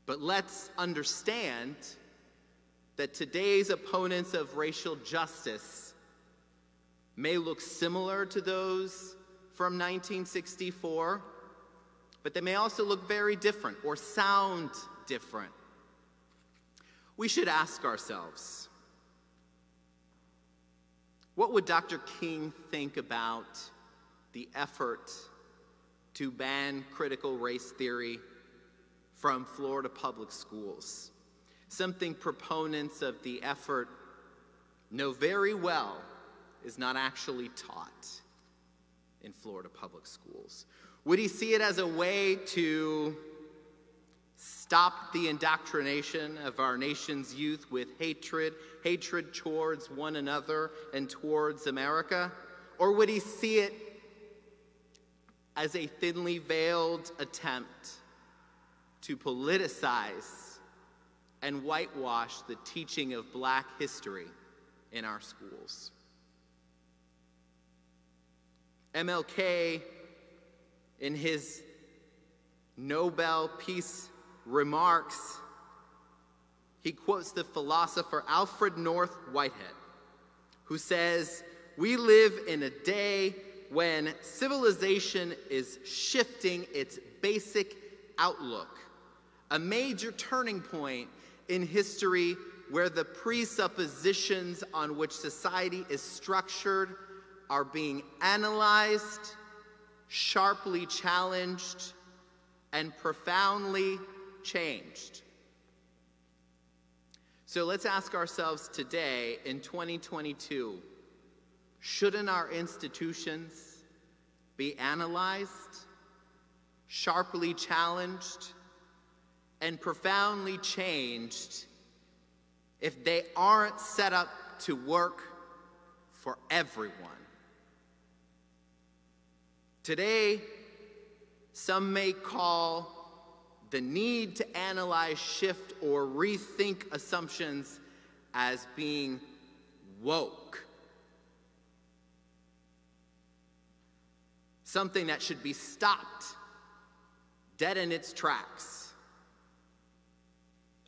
But let's understand that today's opponents of racial justice may look similar to those from 1964, but they may also look very different or sound different. We should ask ourselves, what would Dr. King think about the effort to ban critical race theory from Florida public schools? Something proponents of the effort know very well is not actually taught in Florida public schools. Would he see it as a way to stop the indoctrination of our nation's youth with hatred towards one another and towards America? Or would he see it as a thinly veiled attempt to politicize and whitewash the teaching of Black history in our schools? MLK, in his Nobel Peace remarks, he quotes the philosopher Alfred North Whitehead, who says, "We live in a day when civilization is shifting its basic outlook, a major turning point in history where the presuppositions on which society is structured are being analyzed, sharply challenged, and profoundly changed." So let's ask ourselves today, in 2022, shouldn't our institutions be analyzed, sharply challenged, and profoundly changed if they aren't set up to work for everyone? Today, some may call the need to analyze, shift, or rethink assumptions as being woke. Something that should be stopped dead in its tracks.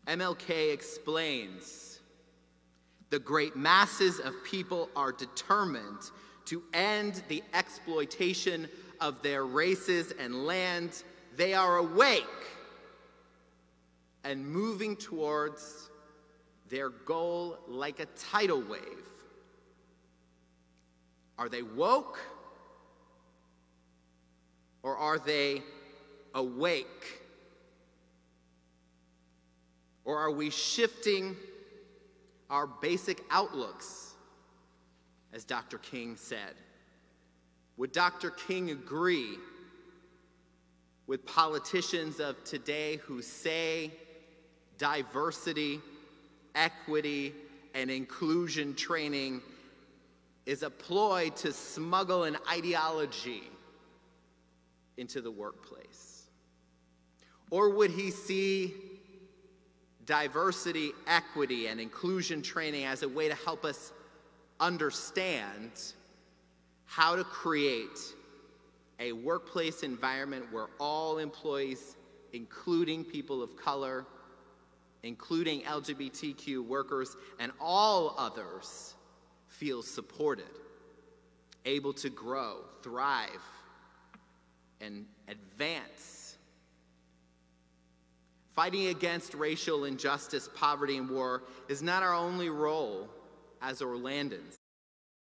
MLK explains, "The great masses of people are determined to end the exploitation of their races and lands. They are awake and moving towards their goal like a tidal wave." Are they woke? Or are they awake? Or are we shifting our basic outlooks, as Dr. King said? Would Dr. King agree with politicians of today who say diversity, equity, and inclusion training is a ploy to smuggle an ideology into the workplace? Or would he see diversity, equity, and inclusion training as a way to help us understand how to create a workplace environment where all employees, including people of color, including LGBTQ workers, and all others, feel supported, able to grow, thrive, and advance? Fighting against racial injustice, poverty, and war is not our only role as Orlandans.